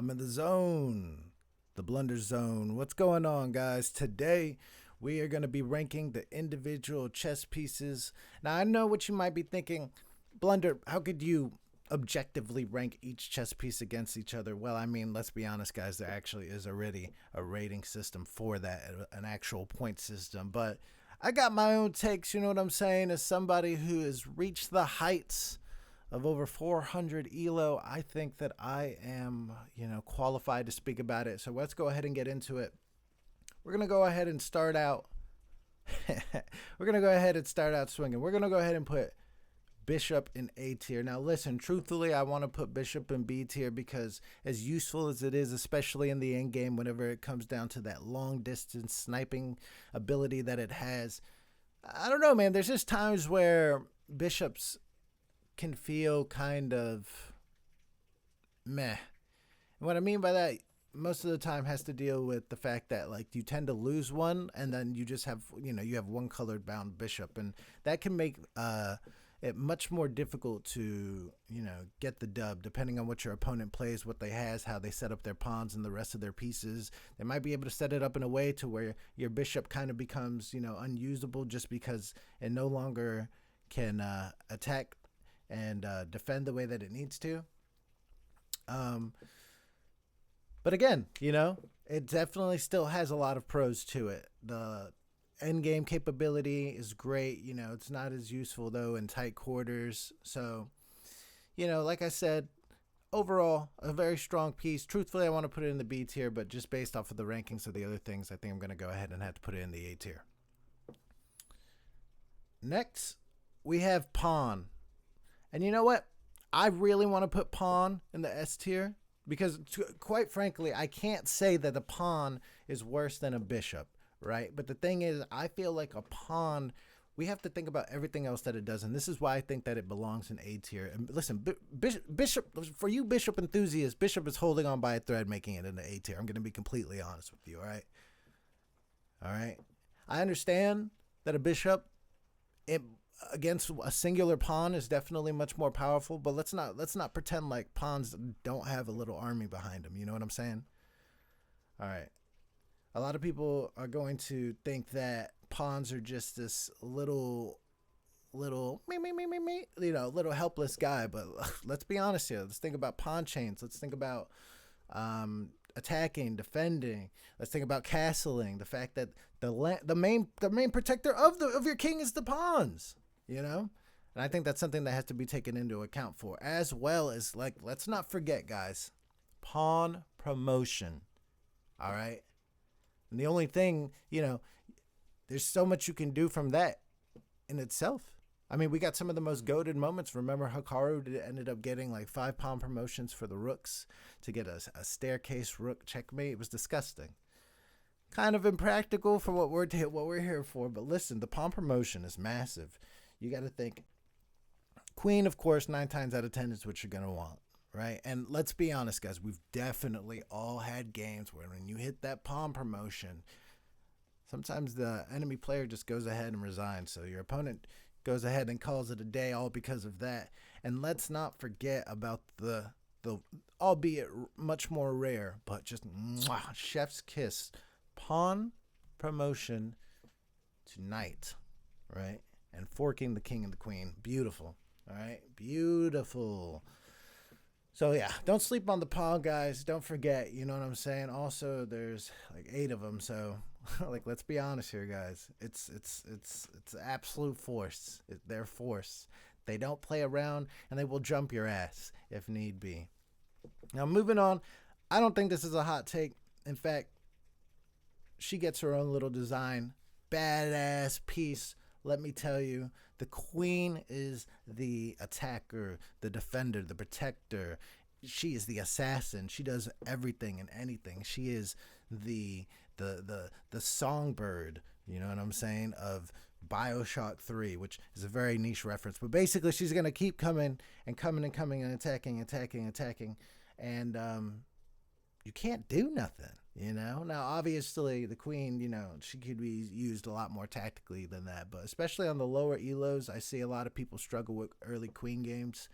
I'm in the zone, the blunder zone. What's going on, guys? Today, we are going to be ranking the individual chess pieces. Now, I know what you might be thinking. Blunder, how could you objectively rank each chess piece against each other? Well, I mean, let's be honest, guys. There actually is already a rating system for that, an actual point system. But I got my own takes, you know what I'm saying? As somebody who has reached the heights of over 400 elo, I think that I am, qualified to speak about it. So let's go ahead and get into it. We're going to go ahead and start out. We're going to go ahead and start out swinging. We're going to go ahead and put Bishop in A tier. Now, listen, truthfully, I want to put Bishop in B tier because as useful as it is, especially in the end game, whenever it comes down to that long distance sniping ability that it has, I don't know, man. There's just times where Bishops can feel kind of meh. And what I mean by that, most of the time has to deal with the fact that like you tend to lose one and then you just have, you have one colored bound bishop, and that can make it much more difficult to, get the dub depending on what your opponent plays, what they has, how they set up their pawns and the rest of their pieces. They might be able to set it up in a way to where your bishop kind of becomes, unusable just because it no longer can attack and defend the way that it needs to. But again, it definitely still has a lot of pros to it. The end game capability is great. It's not as useful though in tight quarters. So, like I said, overall, a very strong piece. Truthfully, I want to put it in the B tier, but just based off of the rankings of the other things, I think I'm going to go ahead and have to put it in the A tier. Next, we have Pawn. And you know what? I really want to put Pawn in the S tier because, quite frankly, I can't say that a pawn is worse than a bishop, right? But the thing is, I feel like a pawn, we have to think about everything else that it does, and this is why I think that it belongs in A tier. And listen, Bishop, for you Bishop enthusiasts, Bishop is holding on by a thread, making it in the A tier. I'm going to be completely honest with you, all right? All right? I understand that a bishop, against a singular pawn is definitely much more powerful, but let's not pretend like pawns don't have a little army behind them. You know what I'm saying? All right. A lot of people are going to think that pawns are just this little little helpless guy, but let's be honest here. Let's think about pawn chains. Let's think about attacking, defending. Let's think about castling. The fact that the main protector of your king is the pawns. And I think that's something that has to be taken into account for, as well as, like, let's not forget, guys, pawn promotion. All right. And the only thing, there's so much you can do from that in itself. I mean, we got some of the most goated moments. Remember, Hikaru ended up getting like 5 pawn promotions for the rooks to get a staircase rook checkmate. It was disgusting. Kind of impractical for what we're here for. But listen, the pawn promotion is massive. You got to think queen, of course, 9 times out of 10 is what you're going to want, right? And let's be honest, guys, we've definitely all had games where when you hit that pawn promotion, sometimes the enemy player just goes ahead and resigns. So your opponent goes ahead and calls it a day all because of that. And let's not forget about the albeit much more rare, but just chef's kiss pawn promotion to knight, right? And forking the king and the queen. Beautiful. All right. Beautiful. So yeah, don't sleep on the pawn, guys. Don't forget, you know what I'm saying? Also, there's like 8 of them, so like, let's be honest here, guys. It's absolute force. They're force. They don't play around, and they will jump your ass if need be. Now, moving on, I don't think this is a hot take. In fact, she gets her own little design. Badass piece. Let me tell you, the queen is the attacker, the defender, the protector. She is the assassin. She does everything and anything. She is the songbird, you know what I'm saying, of BioShock 3, which is a very niche reference. But basically, she's going to keep coming and coming and coming and attacking. And you can't do nothing, Now, obviously, the queen, she could be used a lot more tactically than that. But especially on the lower elos, I see a lot of people struggle with early queen games.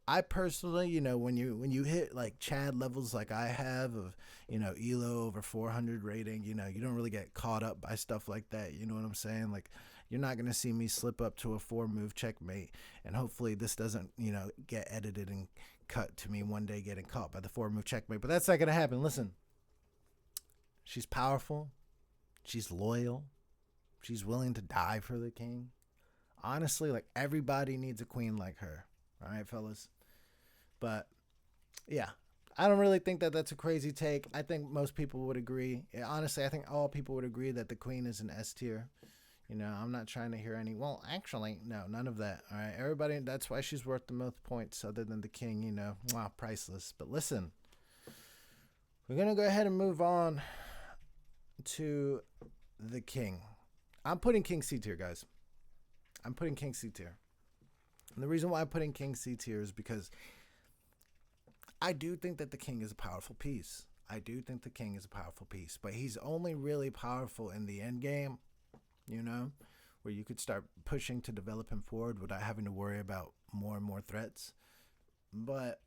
I personally, when you hit like Chad levels like I have of, Elo over 400 rating, you don't really get caught up by stuff like that. You know what I'm saying? Like, you're not gonna see me slip up to a 4-move checkmate, and hopefully this doesn't, get edited and cut to me one day getting caught by the 4-move checkmate. But that's not gonna happen. Listen, she's powerful, she's loyal, she's willing to die for the king. Honestly, like everybody needs a queen like her. All right, fellas. But yeah, I don't really think that that's a crazy take. I think most people would agree. Yeah, honestly, I think all people would agree that the queen is an S tier. I'm not trying to hear any, well, actually, no, none of that. All right, everybody, that's why she's worth the most points other than the king, wow, priceless. But listen, we're going to go ahead and move on to the king. I'm putting king C tier, guys. I'm putting king C tier. And the reason why I'm putting king C tier is because I do think that the king is a powerful piece. But he's only really powerful in the end game, where you could start pushing to develop him forward without having to worry about more and more threats. But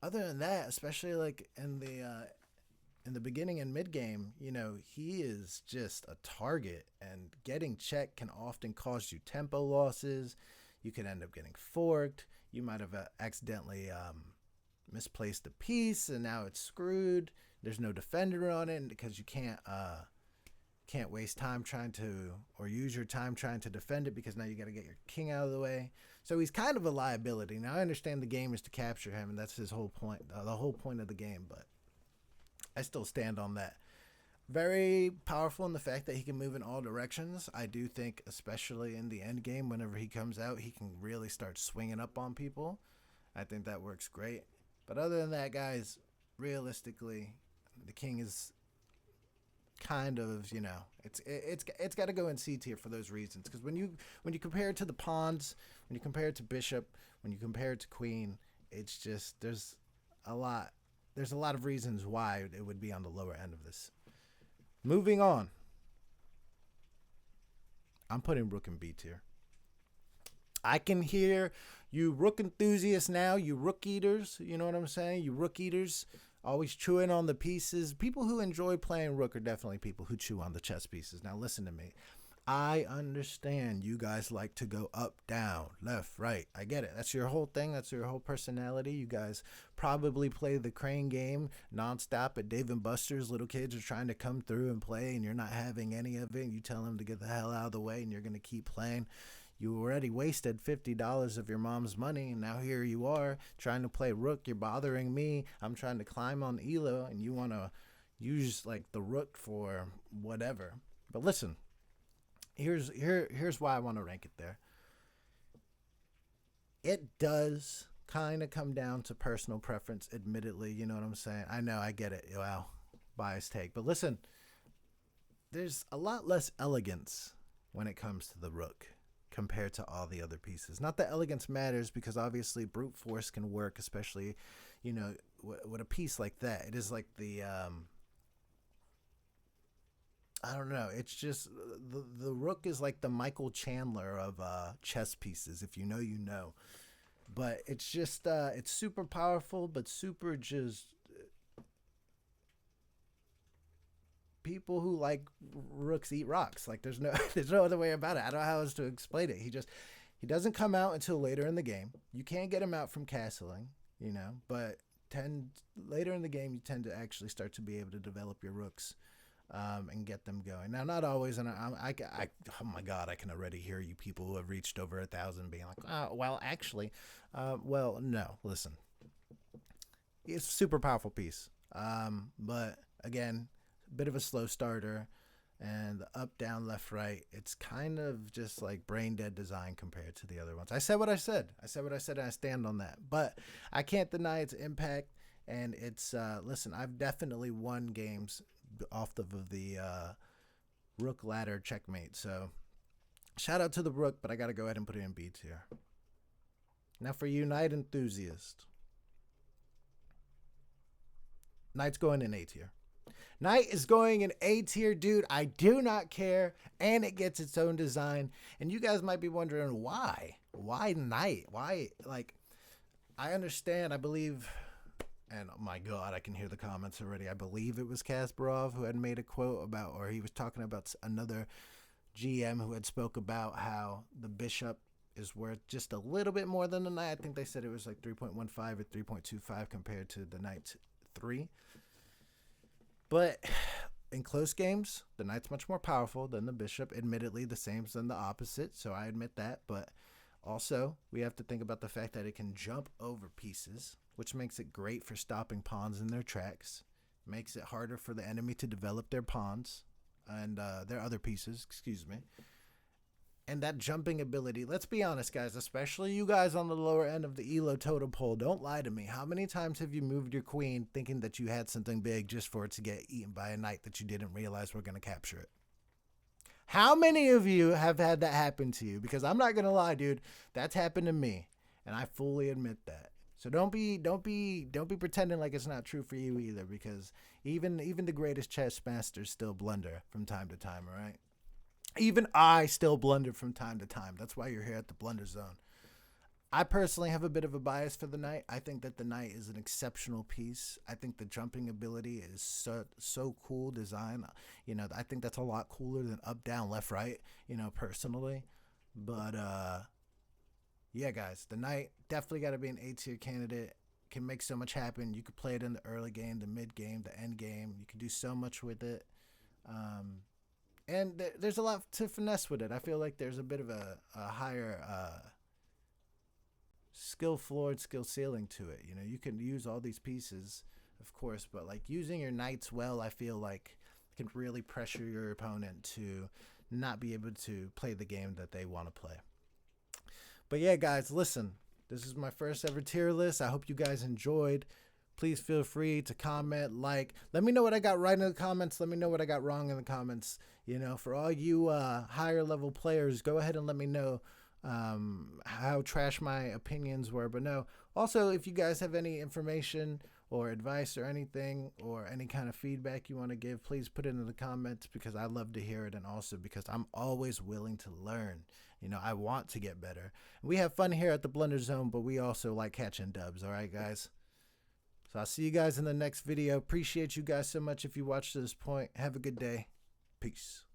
other than that, especially like in the beginning and mid game, he is just a target, and getting checked can often cause you tempo losses. You could end up getting forked. You might have accidentally misplaced a piece, and now it's screwed. There's no defender on it because you can't waste time trying to, or use your time trying to defend it, because now you got to get your king out of the way. So he's kind of a liability. Now I understand the game is to capture him, and that's his whole point, the whole point of the game. But I still stand on that. Very powerful in the fact that he can move in all directions. I do think, especially in the end game, whenever he comes out, he can really start swinging up on people. I think that works great. But other than that, guys, realistically, the king is kind of, it's got to go in C tier for those reasons. Because when you compare it to the pawns, when you compare it to bishop, when you compare it to queen, it's just there's a lot of reasons why it would be on the lower end of this. Moving on, I'm putting rook in B tier. I can hear you rook enthusiasts now, you rook eaters, you know what I'm saying? You rook eaters always chewing on the pieces. People who enjoy playing rook are definitely people who chew on the chess pieces. Now listen to me. I understand you guys like to go up, down, left, right. I get it. That's your whole thing. That's your whole personality. You guys probably play the crane game nonstop at Dave & Buster's. Little kids are trying to come through and play, and you're not having any of it. And you tell them to get the hell out of the way, and you're going to keep playing. You already wasted $50 of your mom's money, and now here you are trying to play rook. You're bothering me. I'm trying to climb on Elo, and you want to use like the rook for whatever. But listen. Here's why I want to rank it there. It does kind of come down to personal preference, admittedly. You know what I'm saying? I know, I get it. Wow, biased take. But listen, there's a lot less elegance when it comes to the rook compared to all the other pieces. Not that elegance matters, because obviously brute force can work, especially, with a piece like that. It is like the... I don't know. It's just the rook is like the Michael Chandler of chess pieces. If you know, you know. But it's just it's super powerful, but super just people who like rooks eat rocks. Like there's no other way about it. I don't know how else to explain it. He doesn't come out until later in the game. You can't get him out from castling, but later in the game you tend to actually start to be able to develop your rooks. And get them going. Now, not always, and oh my God, I can already hear you people who have reached over 1,000 being like, well, actually, well, no, listen, it's a super powerful piece, but again, a bit of a slow starter, and the up, down, left, right, it's kind of just like brain dead design compared to the other ones. I said what I said, and I stand on that, but I can't deny its impact, and it's, listen, I've definitely won games off of the rook ladder checkmate. So shout out to the rook, but I got to go ahead and put it in B tier. Now for you knight enthusiast, knight's going in A tier. Knight is going in A tier, dude. I do not care, and it gets its own design. And you guys might be wondering why knight? Why, like, I understand. I believe, and oh my God, I can hear the comments already. I believe it was Kasparov who had made a quote about, or he was talking about another GM who had spoke about how the bishop is worth just a little bit more than the knight. I think they said it was like 3.15 or 3.25 compared to the knight 3. But in close games, the knight's much more powerful than the bishop. Admittedly, the same as the opposite, so I admit that. But also, we have to think about the fact that it can jump over pieces, which makes it great for stopping pawns in their tracks. Makes it harder for the enemy to develop their pawns and their other pieces, excuse me. And that jumping ability, let's be honest, guys, especially you guys on the lower end of the Elo totem pole, don't lie to me. How many times have you moved your queen thinking that you had something big just for it to get eaten by a knight that you didn't realize were going to capture it? How many of you have had that happen to you? Because I'm not going to lie, dude, that's happened to me, and I fully admit that. So don't be pretending like it's not true for you either, because even the greatest chess masters still blunder from time to time, all right? Even I still blunder from time to time. That's why you're here at the Blunder Zone. I personally have a bit of a bias for the knight. I think that the knight is an exceptional piece. I think the jumping ability is so cool design. You know, I think that's a lot cooler than up, down, left, right, you know, personally. But yeah, guys, the knight definitely got to be an A tier candidate. Can make so much happen. You could play it in the early game, the mid game, the end game. You can do so much with it. And there's a lot to finesse with it. I feel like there's a bit of a higher skill floored, skill ceiling to it. You know, you can use all these pieces, of course, but like using your knights well, I feel like can really pressure your opponent to not be able to play the game that they want to play. But yeah, guys, listen, this is my first ever tier list. I hope you guys enjoyed. Please feel free to comment, like. Let me know what I got right in the comments. Let me know what I got wrong in the comments. You know, for all you higher level players, go ahead and let me know how trash my opinions were. But no, also, if you guys have any information or advice or anything or any kind of feedback you want to give, please put it in the comments, because I love to hear it, and also because I'm always willing to learn. You know, I want to get better. We have fun here at the Blunder Zone, but we also like catching dubs. All right, guys? So I'll see you guys in the next video. Appreciate you guys so much if you watched to this point. Have a good day. Peace.